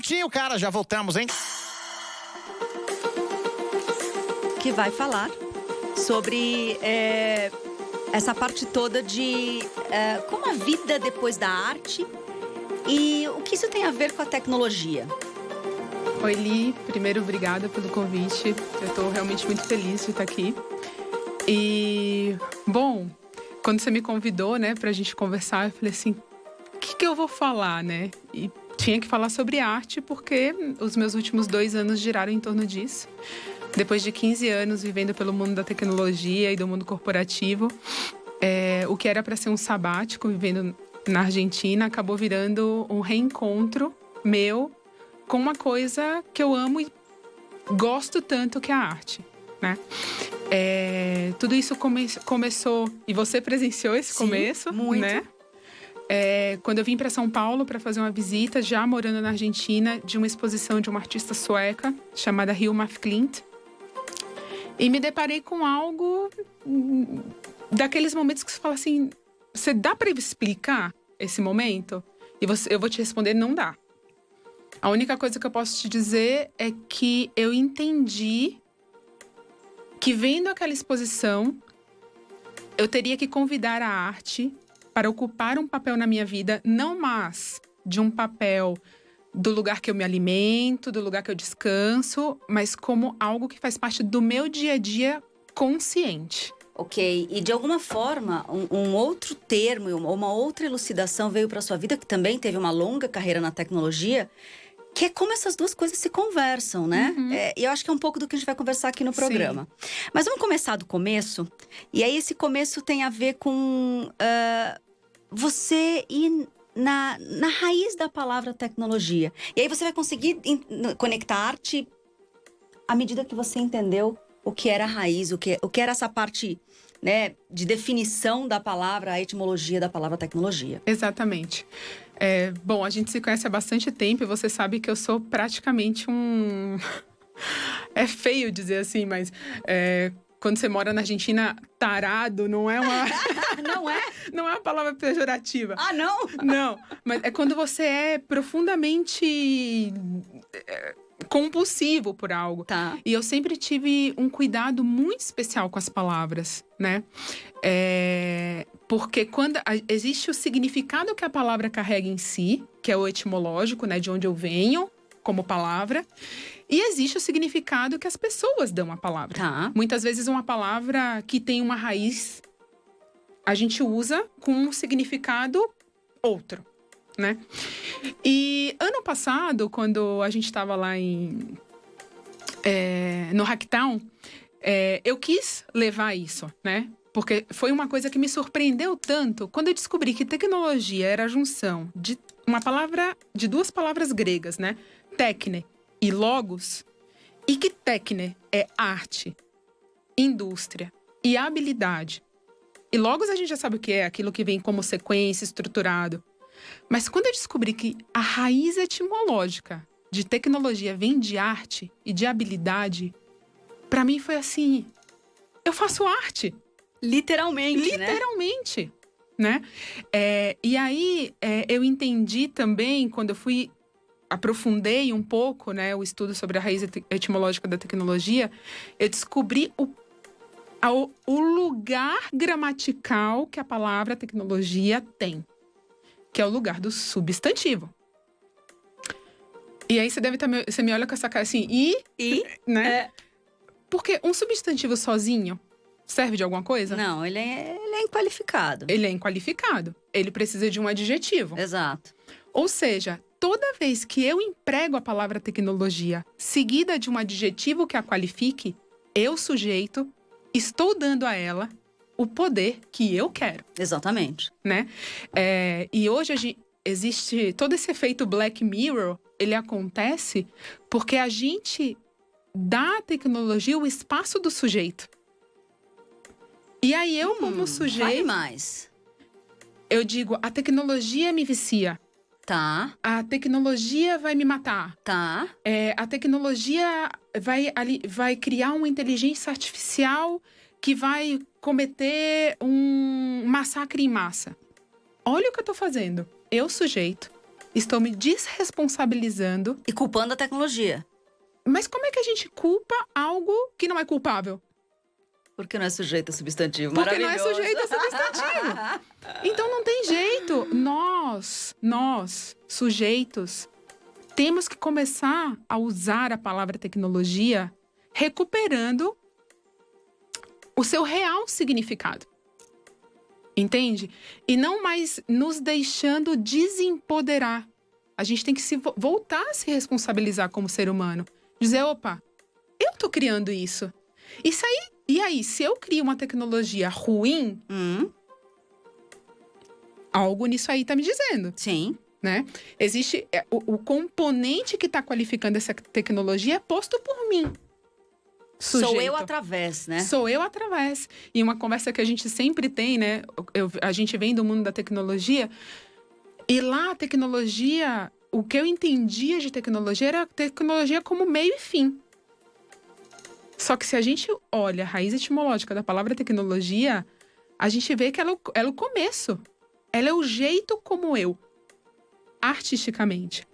minutinho, cara, já voltamos, hein? Que vai falar sobre essa parte toda de como a vida depois da arte e o que isso tem a ver com a tecnologia. Oi, Li. Primeiro, obrigada pelo convite. Eu tô realmente muito feliz de estar aqui. E, bom, quando você me convidou, né, pra gente conversar, eu falei assim, o que eu vou falar, né? E tinha que falar sobre arte, porque os meus últimos 2 anos giraram em torno disso. Depois de 15 anos vivendo pelo mundo da tecnologia e do mundo corporativo, o que era para ser um sabático, vivendo na Argentina, acabou virando um reencontro meu com uma coisa que eu amo e gosto tanto, que é a arte, né? Tudo isso começou, e você presenciou esse começo, muito. né? Quando eu vim para São Paulo para fazer uma visita, já morando na Argentina, de uma exposição de uma artista sueca chamada Hilma af Klint. E me deparei com algo daqueles momentos que você fala assim, você dá para explicar esse momento? E eu vou te responder, não dá. A única coisa que eu posso te dizer é que eu entendi que, vendo aquela exposição, eu teria que convidar a arte para ocupar um papel na minha vida, não mais de um papel do lugar que eu me alimento, do lugar que eu descanso, mas como algo que faz parte do meu dia a dia consciente. Ok, e de alguma forma, um outro termo, uma outra elucidação veio para sua vida, que também teve uma longa carreira na tecnologia, que é como essas duas coisas se conversam, né? E eu acho que é um pouco do que a gente vai conversar aqui no programa. Mas vamos começar do começo. E aí esse começo tem a ver com você ir na raiz da palavra tecnologia. E aí você vai conseguir conectar a arte à medida que você entendeu o que era a raiz, o que era essa parte, né, de definição da palavra, a etimologia da palavra tecnologia. Exatamente. Bom, a gente se conhece há bastante tempo e você sabe que eu sou praticamente um... É feio dizer assim, mas quando você mora na Argentina, tarado não é uma... Não é? Não é uma palavra pejorativa. Ah, não? Não, mas é quando você é profundamente compulsivo por algo. Tá. E eu sempre tive um cuidado muito especial com as palavras, né? Porque quando existe o significado que a palavra carrega em si, que é o etimológico, né? De onde eu venho, como palavra. E existe o significado que as pessoas dão à palavra. Tá. Muitas vezes uma palavra que tem uma raiz, a gente usa com um significado outro, né? E ano passado, quando a gente estava lá no Hacktown, eu quis levar isso, né? Porque foi uma coisa que me surpreendeu tanto quando eu descobri que tecnologia era a junção de de 2 palavras gregas, né? Técne e logos. E que técne é arte, indústria e habilidade. E logos a gente já sabe o que é, aquilo que vem como sequência, estruturado. Mas quando eu descobri que a raiz etimológica de tecnologia vem de arte e de habilidade, para mim foi assim, eu faço arte. Literalmente, Literalmente, né? E aí, eu entendi também, quando eu aprofundei um pouco, né, o estudo sobre a raiz etimológica da tecnologia, eu descobri o lugar gramatical que a palavra tecnologia tem, que é o lugar do substantivo. E aí você me olha com essa cara assim, né? Porque um substantivo sozinho serve de alguma coisa? Não, ele é inqualificado. Ele é inqualificado. Ele precisa de um adjetivo. Exato. Ou seja, toda vez que eu emprego a palavra tecnologia seguida de um adjetivo que a qualifique, eu, sujeito, estou dando a ela o poder que eu quero. Exatamente. Né? E hoje existe todo esse efeito Black Mirror, ele acontece porque a gente dá à tecnologia o espaço do sujeito. E aí eu, como sujeito... Fale mais. Eu digo, a tecnologia me vicia. Tá. A tecnologia vai me matar. Tá. A tecnologia vai criar uma inteligência artificial que vai cometer um massacre em massa. Olha o que eu tô fazendo. Eu, sujeito, estou me desresponsabilizando. E culpando a tecnologia. Mas como é que a gente culpa algo que não é culpável? Porque não é sujeito a substantivo. Porque não é Maravilhoso. sujeito a substantivo. Então não tem jeito. Nós, sujeitos, temos que começar a usar a palavra tecnologia recuperando o seu real significado. Entende? E não mais nos deixando desempoderar. A gente tem que voltar a se responsabilizar como ser humano. Dizer, opa, eu tô criando isso. E aí, se eu crio uma tecnologia ruim, algo nisso aí tá me dizendo. Sim. Né? Existe o componente que tá qualificando essa tecnologia é posto por mim. Sujeito. Sou eu através, né? Sou eu através. E uma conversa que a gente sempre tem, né? A gente vem do mundo da tecnologia. E lá a tecnologia, o que eu entendia de tecnologia era a tecnologia como meio e fim. Só que se a gente olha a raiz etimológica da palavra tecnologia, a gente vê que ela é o começo. Ela é o jeito como eu, artisticamente,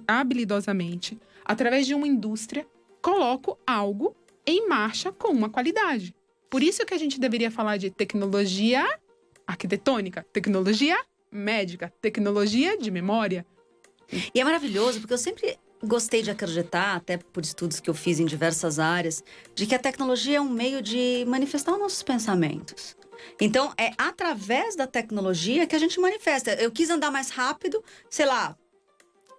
habilidosamente, através de uma indústria, coloco algo em marcha com uma qualidade. Por isso que a gente deveria falar de tecnologia arquitetônica, tecnologia médica, tecnologia de memória. E é maravilhoso, porque eu sempre gostei de acreditar, até por estudos que eu fiz em diversas áreas, de que a tecnologia é um meio de manifestar os nossos pensamentos. Então, é através da tecnologia que a gente manifesta. Eu quis andar mais rápido, sei lá,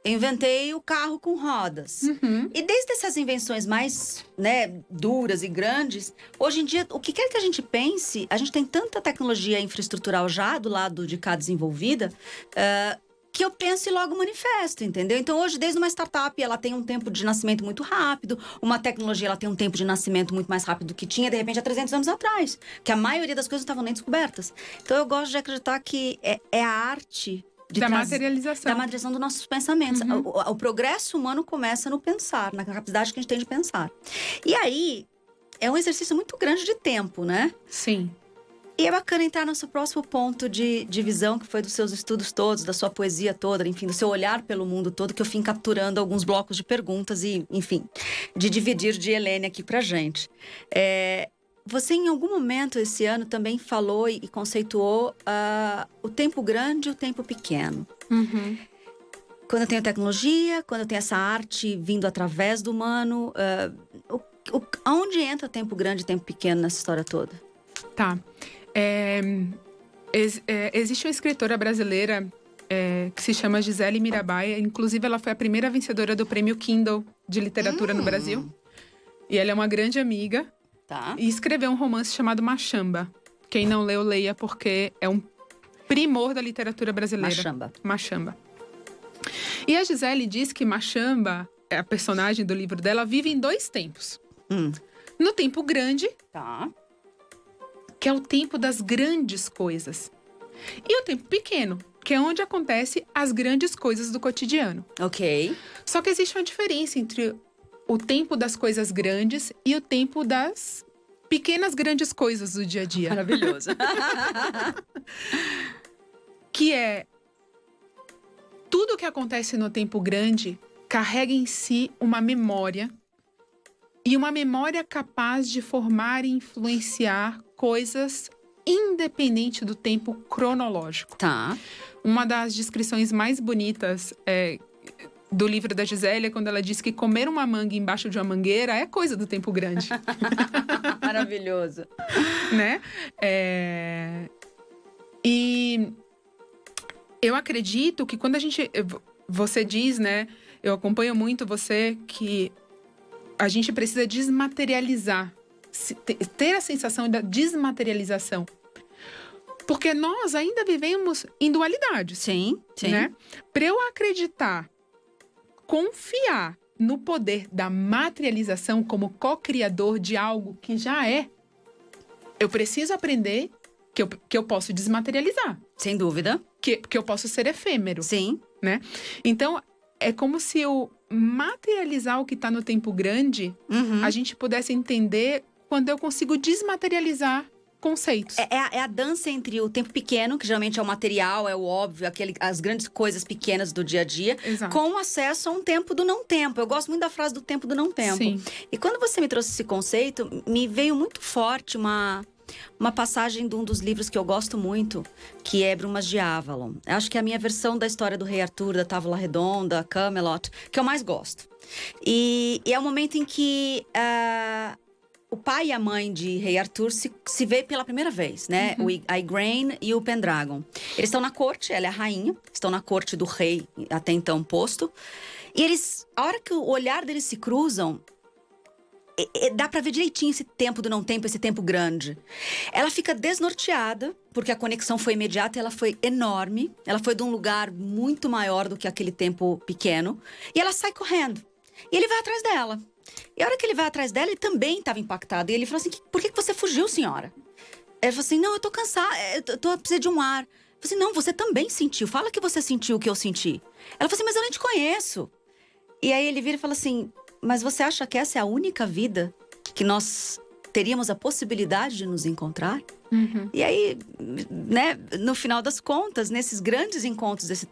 inventei o carro com rodas. E desde essas invenções mais, né, duras e grandes, hoje em dia, o que quer que a gente pense, a gente tem tanta tecnologia infraestrutural já do lado de cá desenvolvida, que eu penso e logo manifesto, entendeu? Então, hoje, desde uma startup, ela tem um tempo de nascimento muito rápido. Uma tecnologia, ela tem um tempo de nascimento muito mais rápido do que tinha, de repente, há 300 anos atrás. Que a maioria das coisas não estavam nem descobertas. Então, eu gosto de acreditar que é a arte da materialização. Da materialização dos nossos pensamentos. O progresso humano começa no pensar, na capacidade que a gente tem de pensar. E aí, é um exercício muito grande de tempo, né? Sim. E é bacana entrar no seu próximo ponto de visão, que foi dos seus estudos todos, da sua poesia toda, enfim, do seu olhar pelo mundo todo, que eu fui capturando alguns blocos de perguntas e, enfim, de dividir de Helene aqui pra gente. Você, em algum momento esse ano, também falou e conceituou o tempo grande e o tempo pequeno. Quando eu tenho tecnologia, quando eu tenho essa arte vindo através do humano, aonde entra tempo grande e tempo pequeno nessa história toda? Tá. Existe uma escritora brasileira que se chama Gisele Mirabai. Inclusive, ela foi a primeira vencedora do prêmio Kindle de literatura no Brasil. E ela é uma grande amiga. Tá. E escreveu um romance chamado Machamba. Quem não leu, leia, porque é um primor da literatura brasileira. Machamba. E a Gisele diz que Machamba, a personagem do livro dela, vive em 2 tempos. No tempo grande, Tá. que é o tempo das grandes coisas. E o tempo pequeno, que é onde acontecem as grandes coisas do cotidiano. Ok. Só que existe uma diferença entre o tempo das coisas grandes e o tempo das pequenas grandes coisas do dia a dia. Maravilhoso. Que é tudo que acontece no tempo grande carrega em si uma memória. E uma memória capaz de formar e influenciar coisas independente do tempo cronológico. Tá. Uma das descrições mais bonitas do livro da Gisele é quando ela diz que comer uma manga embaixo de uma mangueira é coisa do tempo grande. Maravilhoso. Né? E eu acredito que quando você diz, né? Eu acompanho muito você que a gente precisa desmaterializar, ter a sensação da desmaterialização. Porque nós ainda vivemos em dualidades. Sim. Né? Para eu acreditar, confiar no poder da materialização como co-criador de algo que já é, eu preciso aprender que eu posso desmaterializar. Sem dúvida. Que eu posso ser efêmero. Sim. Né? Então, é como se eu materializar o que está no tempo grande, a gente pudesse entender quando eu consigo desmaterializar conceitos. É a dança entre o tempo pequeno, que geralmente é o material, é o óbvio, as grandes coisas pequenas do dia a dia, Exato. com acesso a um tempo do não tempo. Eu gosto muito da frase do tempo do não tempo. Sim. E quando você me trouxe esse conceito, me veio muito forte uma passagem de um dos livros que eu gosto muito, que é Brumas de Avalon. Eu acho que é a minha versão da história do Rei Arthur, da Távola Redonda, Camelot, que eu mais gosto. E é o momento em que o pai e a mãe de Rei Arthur se vê pela primeira vez, né? A Igraine e o Pendragon. Eles estão na corte, ela é a rainha, estão na corte do rei até então posto. E a hora que o olhar deles se cruzam, dá pra ver direitinho esse tempo do não tempo, esse tempo grande. Ela fica desnorteada, porque a conexão foi imediata e ela foi enorme. Ela foi de um lugar muito maior do que aquele tempo pequeno. E ela sai correndo. E ele vai atrás dela. E a hora que ele vai atrás dela, ele também estava impactado. E ele falou assim, por que você fugiu, senhora? Ela falou assim, não, eu tô cansada, eu preciso de um ar. Eu falei assim, não, você também sentiu. Fala que você sentiu o que eu senti. Ela falou assim, mas eu nem te conheço. E aí ele vira e fala assim, mas você acha que essa é a única vida que nós teríamos a possibilidade de nos encontrar? E aí, né, no final das contas, nesses grandes encontros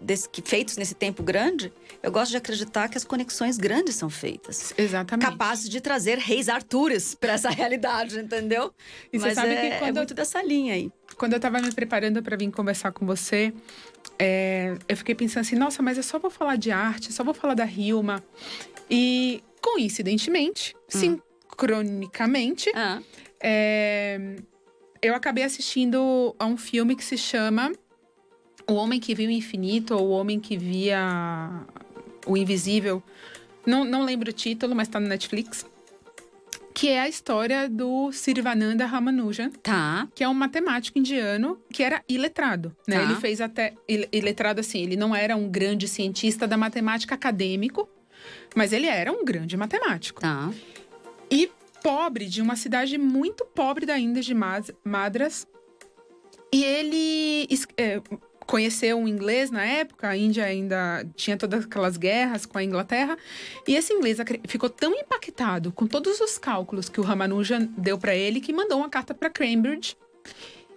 feitos nesse tempo grande, eu gosto de acreditar que as conexões grandes são feitas. Exatamente. Capazes de trazer reis Artures para essa realidade, entendeu? E Mas você sabe que é muito dessa linha aí. Quando eu tava me preparando para vir conversar com você, eu fiquei pensando assim, nossa, mas eu só vou falar de arte, só vou falar da Hilma. E, coincidentemente, sincronicamente, eu acabei assistindo a um filme que se chama O Homem que Viu o Infinito, ou O Homem que Via o Invisível. Não lembro o título, mas tá no Netflix. Que é a história do Sirvananda Ramanujan. Tá. Que é um matemático indiano que era iletrado, né? Tá. Ele fez até... Iletrado, assim, ele não era um grande cientista da matemática acadêmico, mas ele era um grande matemático. Tá. E pobre, de uma cidade muito pobre da Índia de Madras. E ele conheceu um inglês na época, a Índia ainda tinha todas aquelas guerras com a Inglaterra. E esse inglês ficou tão impactado com todos os cálculos que o Ramanujan deu para ele, que mandou uma carta para Cambridge.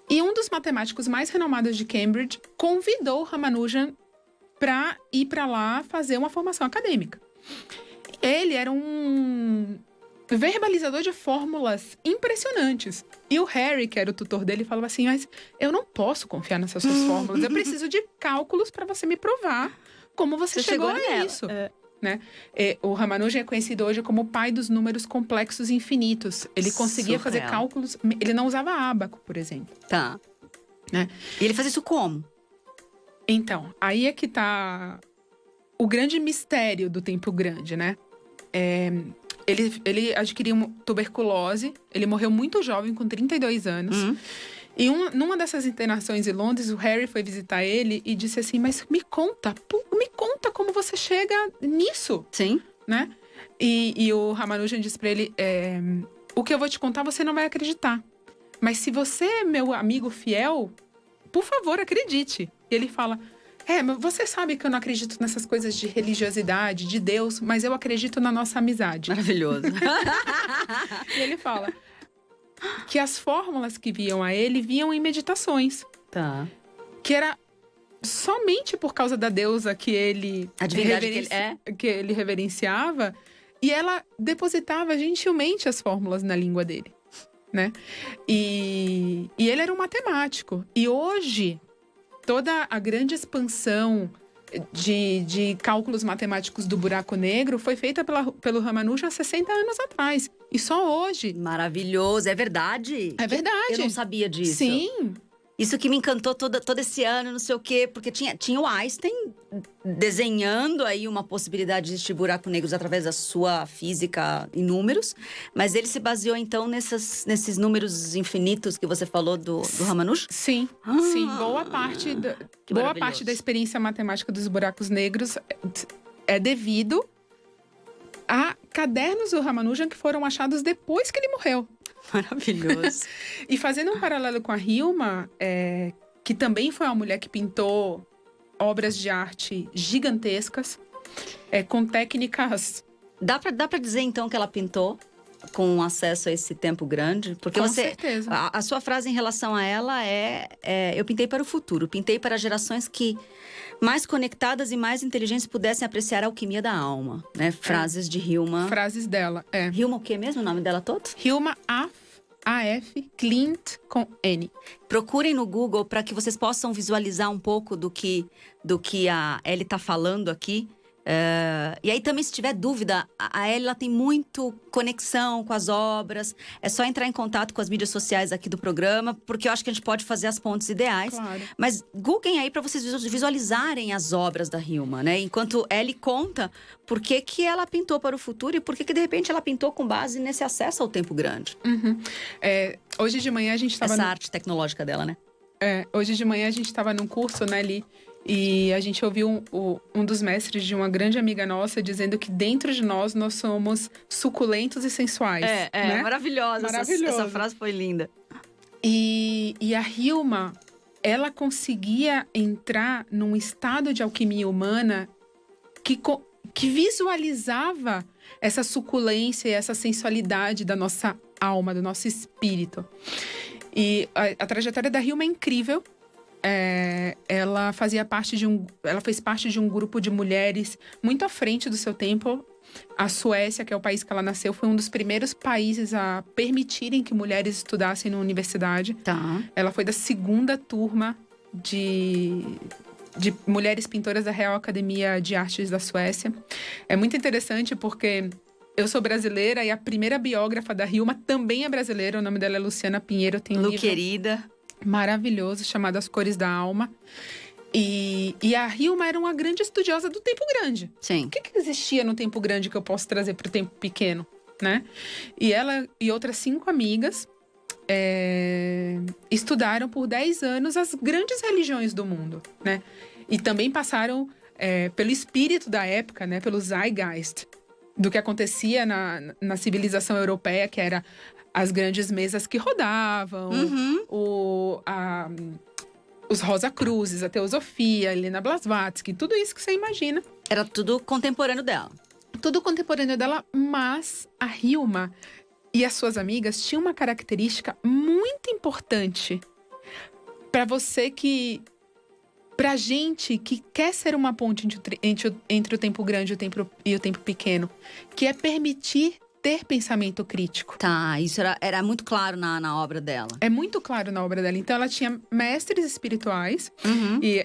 E um dos matemáticos mais renomados de Cambridge convidou o Ramanujan para ir para lá fazer uma formação acadêmica. Ele era um verbalizador de fórmulas impressionantes. E o Harry, que era o tutor dele, falava assim, mas eu não posso confiar nessas suas fórmulas. Eu preciso de cálculos para você me provar como você chegou a isso. Né? O Ramanujan é conhecido hoje como o pai dos números complexos infinitos. Ele conseguia fazer cálculos... Ele não usava ábaco, por exemplo. Tá. Né? E ele fazia isso como? Então, aí é que tá o grande mistério do tempo grande, né? Ele adquiriu tuberculose, ele morreu muito jovem, com 32 anos. E numa dessas internações em Londres, o Harry foi visitar ele e disse assim, mas me conta como você chega nisso. Sim. Né? E o Ramanujan disse pra ele, o que eu vou te contar você não vai acreditar. Mas se você é meu amigo fiel, por favor, acredite. E ele fala... mas você sabe que eu não acredito nessas coisas de religiosidade, de Deus, mas eu acredito na nossa amizade. Maravilhoso. E ele fala que as fórmulas que vinham em meditações. Tá. Que era somente por causa da deusa que ele... A divindade que ele reverenciava. E ela depositava gentilmente as fórmulas na língua dele, né? E ele era um matemático. E hoje... Toda a grande expansão de cálculos matemáticos do buraco negro foi feita pelo Ramanujan há 60 anos atrás. E só hoje. Maravilhoso, é verdade? É verdade. Eu não sabia disso. Sim. Isso que me encantou todo esse ano, não sei o quê. Porque tinha o Einstein desenhando aí uma possibilidade de existir buracos negros através da sua física em números. Mas ele se baseou, então, nesses números infinitos que você falou do Ramanujan? Sim, sim. Boa parte da experiência matemática dos buracos negros é devido a cadernos do Ramanujan que foram achados depois que ele morreu. Maravilhoso. E fazendo um paralelo com a Hilma, que também foi uma mulher que pintou obras de arte gigantescas, com técnicas... Dá pra dizer, então, que ela pintou com acesso a esse tempo grande? Porque Com você, certeza. a sua frase em relação a ela eu pintei para o futuro, pintei para gerações que mais conectadas e mais inteligentes pudessem apreciar a alquimia da alma, né? Frases de Hilma. Frases dela, Hilma o que mesmo, o nome dela todo? Hilma A.F. Klint com N. Procurem no Google para que vocês possam visualizar um pouco do que a Ellie está falando aqui. E aí também, se tiver dúvida, a Ellie ela tem muito conexão com as obras. É só entrar em contato com as mídias sociais aqui do programa, porque eu acho que a gente pode fazer as pontes ideais. Claro. Mas googlem aí para vocês visualizarem as obras da Hilma, né? Enquanto Ellie conta por que ela pintou para o futuro e por que de repente ela pintou com base nesse acesso ao tempo grande. Uhum. Hoje de manhã a gente estava... Essa arte tecnológica dela, né? Hoje de manhã a gente estava num curso, né, Li? E a gente ouviu um dos mestres de uma grande amiga nossa dizendo que dentro de nós somos suculentos e sensuais. Né? Maravilhosa. Essa frase foi linda. E a Hilma, ela conseguia entrar num estado de alquimia humana que visualizava essa suculência e essa sensualidade da nossa alma, do nosso espírito. E a trajetória da Hilma é incrível. Ela fez parte de um grupo de mulheres muito à frente do seu tempo. A Suécia, que é o país que ela nasceu, foi um dos primeiros países a permitirem que mulheres estudassem na universidade. Tá. Ela foi da segunda turma de mulheres pintoras da Real Academia de Artes da Suécia. É muito interessante porque eu sou brasileira e a primeira biógrafa da Hilma também é brasileira. O nome dela é Luciana Pinheiro. Tem um livro querida. Maravilhoso, chamado As Cores da Alma. E a Hilma era uma grande estudiosa do tempo grande. Sim. O que existia no tempo grande que eu posso trazer para o tempo pequeno, né? E ela e outras 5 amigas estudaram por 10 anos as grandes religiões do mundo, né? E também passaram pelo espírito da época, né? Pelo zeitgeist do que acontecia na civilização europeia, que era as grandes mesas que rodavam, os Rosa Cruzes, a Teosofia, a Helena Blavatsky, tudo isso que você imagina. Era tudo contemporâneo dela. Tudo contemporâneo dela, mas a Hilma e as suas amigas tinham uma característica muito importante pra gente que quer ser uma ponte entre o tempo grande e o tempo pequeno, que é permitir ter pensamento crítico. Tá, isso era muito claro na obra dela. É muito claro na obra dela. Então, ela tinha mestres espirituais. E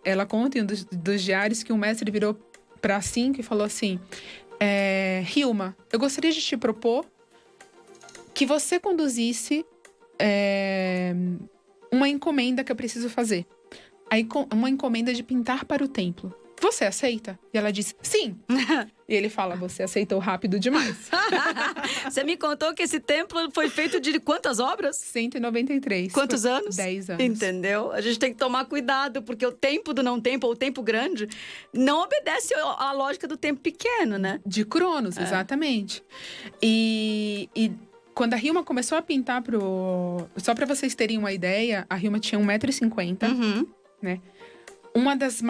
ela conta em um dos diários que um mestre virou pra Cinco e falou assim: Hilma, eu gostaria de te propor que você conduzisse uma encomenda que eu preciso fazer. Uma encomenda de pintar para o templo. Você aceita? E ela disse, sim. E ele fala, você aceitou rápido demais. Você me contou que esse templo foi feito de quantas obras? 193. Quantos anos? 10 anos. Entendeu? A gente tem que tomar cuidado, porque o tempo do não tempo, ou o tempo grande, não obedece à lógica do tempo pequeno, né? De Cronos, exatamente. E quando a Hilma começou a pintar Só para vocês terem uma ideia, a Hilma tinha 1,50 m, né? Uma das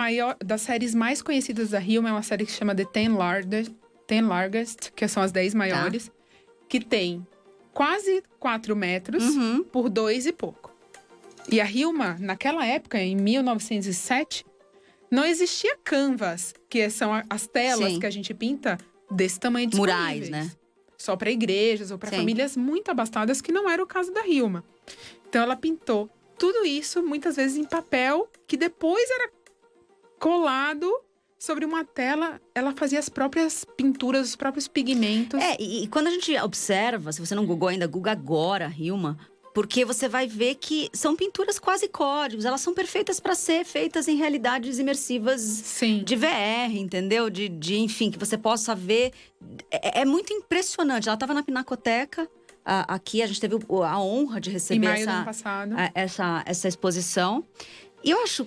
séries mais conhecidas da Hilma é uma série que se chama The 10 Largest, que são as 10 maiores, que tem quase 4 metros por 2 e pouco. E a Hilma, naquela época, em 1907, não existia canvas, que são as telas que a gente pinta desse tamanho disponíveis. Murais, né? Só para igrejas ou para famílias muito abastadas, que não era o caso da Hilma. Então, ela pintou tudo isso, muitas vezes em papel, que depois era colado sobre uma tela. Ela fazia as próprias pinturas, os próprios pigmentos. E quando a gente observa, se você não googou ainda, google agora, Hilma, porque você vai ver que são pinturas quase códigos. Elas são perfeitas para ser feitas em realidades imersivas de VR, entendeu? Enfim, que você possa ver. É muito impressionante. Ela estava na Pinacoteca. Aqui a gente teve a honra de receber em maio do ano passado. essa exposição. E eu acho,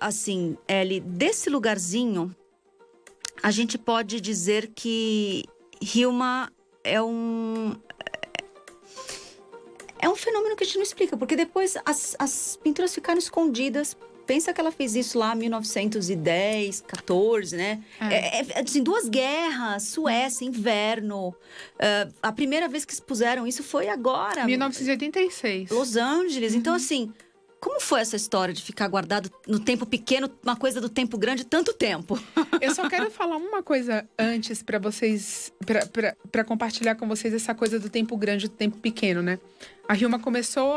assim, Ellie, desse lugarzinho, a gente pode dizer que Hilma é um fenômeno que a gente não explica. Porque depois as pinturas ficaram escondidas pensa que ela fez isso lá em 1910, 14, né? Assim, 2 guerras, Suécia, inverno. A primeira vez que expuseram isso foi agora. 1986. Los Angeles. Então, assim, como foi essa história de ficar guardado no tempo pequeno, uma coisa do tempo grande, tanto tempo? Eu só quero falar uma coisa antes para vocês, para compartilhar com vocês essa coisa do tempo grande e do tempo pequeno, né? A Hilma começou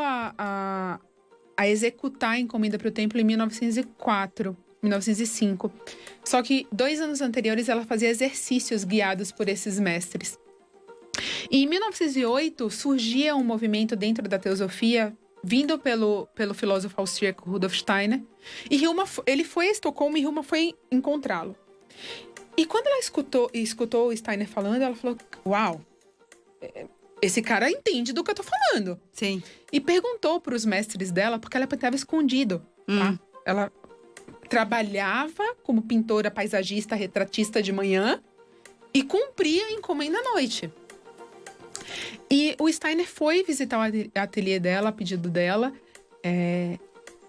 a executar a encomenda para o templo em 1905. Só que 2 anos anteriores ela fazia exercícios guiados por esses mestres. E em 1908 surgia um movimento dentro da teosofia vindo pelo filósofo austríaco Rudolf Steiner. E ele foi a Estocolmo e Hilma foi encontrá-lo. E quando ela escutou o Steiner falando, ela falou: uau, esse cara entende do que eu tô falando. Sim. E perguntou para os mestres dela, porque ela estava escondido, tá? Ela trabalhava como pintora, paisagista, retratista de manhã e cumpria a encomenda à noite. E o Steiner foi visitar o ateliê dela, a pedido dela.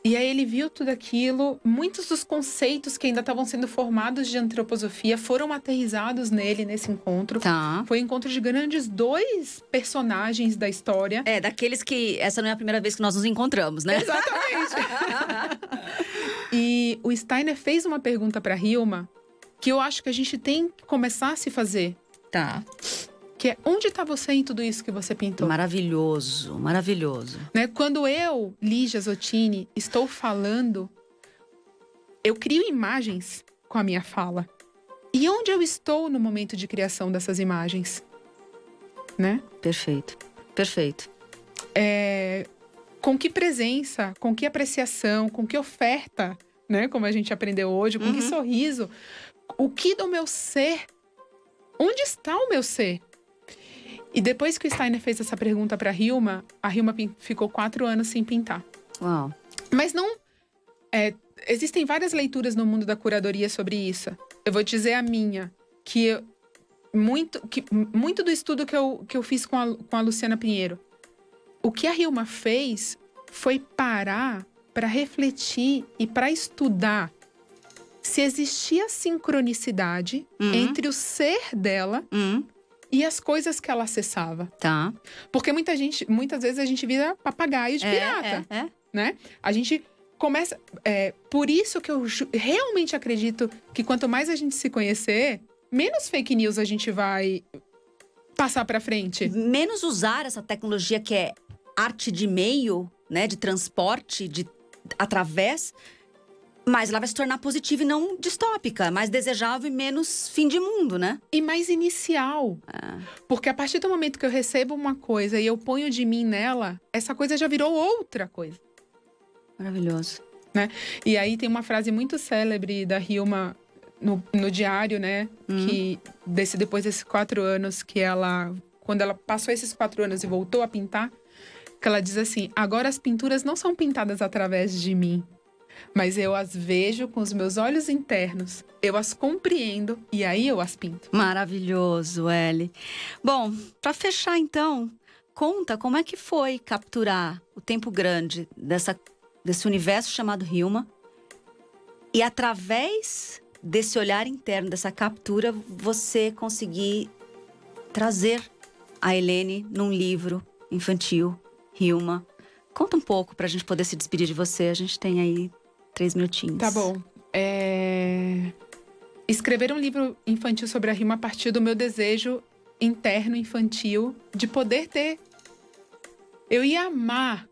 E aí ele viu tudo aquilo. Muitos dos conceitos que ainda estavam sendo formados de antroposofia foram aterrizados nesse encontro. Tá. Foi um encontro de grandes 2 personagens da história. Daqueles que essa não é a primeira vez que nós nos encontramos, né? Exatamente. E o Steiner fez uma pergunta para Hilma que eu acho que a gente tem que começar a se fazer. Tá. Que é: onde está você em tudo isso que você pintou? Maravilhoso, maravilhoso. Né? Quando eu, Lígia Zottini, estou falando, eu crio imagens com a minha fala. E onde eu estou no momento de criação dessas imagens? Né? Perfeito, perfeito. Com que presença, com que apreciação, com que oferta, né? Como a gente aprendeu hoje, com que sorriso. O que do meu ser? Onde está o meu ser? E depois que o Steiner fez essa pergunta para a Hilma ficou 4 anos sem pintar. Uau. Mas não... existem várias leituras no mundo da curadoria sobre isso. Eu vou dizer a minha, que muito do estudo que eu fiz com a Luciana Pinheiro. O que a Hilma fez foi parar para refletir e para estudar se existia sincronicidade entre o ser dela e as coisas que ela acessava. Tá. Porque muitas vezes a gente vira papagaio de pirata, né? A gente começa... por isso que eu realmente acredito que quanto mais a gente se conhecer, menos fake news a gente vai passar pra frente. Menos usar essa tecnologia que é arte de meio, né? De transporte, através... Mas ela vai se tornar positiva e não distópica. Mais desejável e menos fim de mundo, né? E mais inicial. Porque a partir do momento que eu recebo uma coisa e eu ponho de mim nela, essa coisa já virou outra coisa. Maravilhoso. Né? E aí tem uma frase muito célebre da Hilma no diário, né? Que depois desses 4 anos que ela... Quando ela passou esses 4 anos e voltou a pintar, que ela diz assim: agora as pinturas não são pintadas através de mim, mas eu as vejo com os meus olhos internos, eu as compreendo e aí eu as pinto. Maravilhoso, Elly. Bom, para fechar então, conta como é que foi capturar o tempo grande desse universo chamado Hilma e através desse olhar interno, dessa captura, você conseguir trazer a Helene num livro infantil, Hilma. Conta um pouco pra gente poder se despedir de você, a gente tem aí 3 minutinhos. Tá bom. Escrever um livro infantil sobre a Hilma a partir do meu desejo interno infantil de poder ter... Eu ia amar,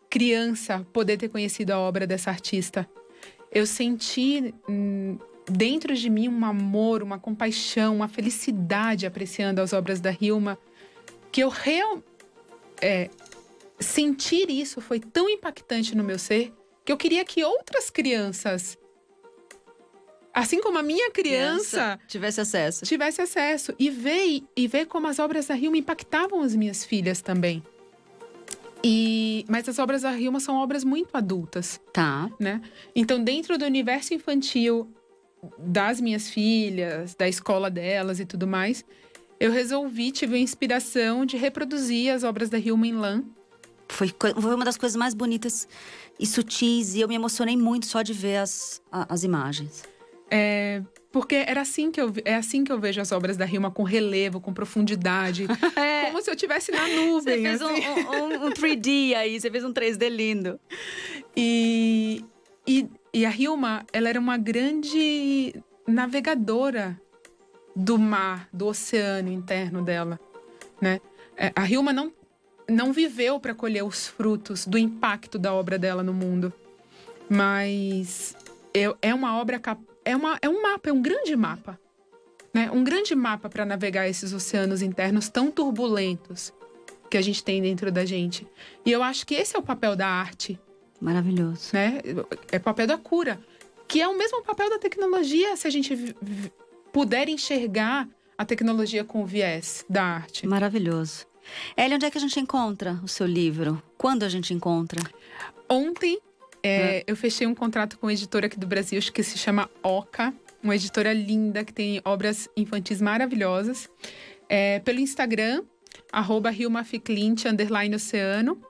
criança, poder ter conhecido a obra dessa artista. Eu senti dentro de mim um amor, uma compaixão, uma felicidade apreciando as obras da Hilma, que eu sentir isso foi tão impactante no meu ser que eu queria que outras crianças, assim como a minha criança tivesse acesso. E ver como as obras da Hilma impactavam as minhas filhas também. Mas as obras da Hilma são obras muito adultas. Tá. Né? Então, dentro do universo infantil das minhas filhas, da escola delas e tudo mais, eu tive a inspiração de reproduzir as obras da Hilma em lã Foi uma das coisas mais bonitas e sutis. E eu me emocionei muito só de ver as imagens. Porque é assim que eu vejo as obras da Hilma, com relevo, com profundidade. Como se eu estivesse na nuvem. Você fez um 3D aí, você fez um 3D lindo. E a Hilma, ela era uma grande navegadora do mar, do oceano interno dela, né? A Hilma não viveu para colher os frutos do impacto da obra dela no mundo. Mas é uma obra é um mapa, é um grande mapa, né? Um grande mapa para navegar esses oceanos internos tão turbulentos que a gente tem dentro da gente. E eu acho que esse é o papel da arte. Maravilhoso. Né? É o papel da cura, que é o mesmo papel da tecnologia, se a gente puder enxergar a tecnologia com o viés da arte. Maravilhoso. Ellie, onde é que a gente encontra o seu livro? Quando a gente encontra? Ontem, eu fechei um contrato com uma editora aqui do Brasil, que se chama Oca, uma editora linda, que tem obras infantis maravilhosas. Pelo Instagram, @HilmaFiclint _oceano.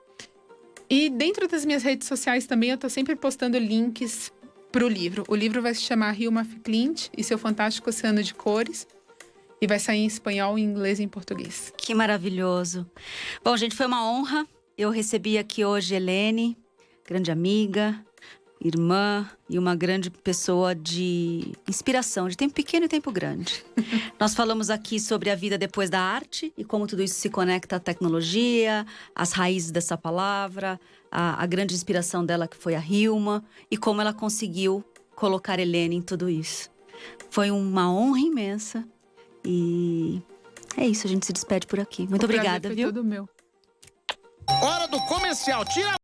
E dentro das minhas redes sociais também, eu tô sempre postando links pro livro. O livro vai se chamar Hilma Ficlint e seu fantástico oceano de cores. E vai sair em espanhol, em inglês e em português. Que maravilhoso. Bom, gente, foi uma honra. Eu recebi aqui hoje Helene, grande amiga, irmã e uma grande pessoa de inspiração, de tempo pequeno e tempo grande. Nós falamos aqui sobre a vida depois da arte e como tudo isso se conecta à tecnologia, às raízes dessa palavra, a grande inspiração dela que foi a Hilma e como ela conseguiu colocar Helene em tudo isso. Foi uma honra imensa. E é isso, a gente se despede por aqui. Muito obrigada, Foi viu? todo meu. Hora do comercial. Tira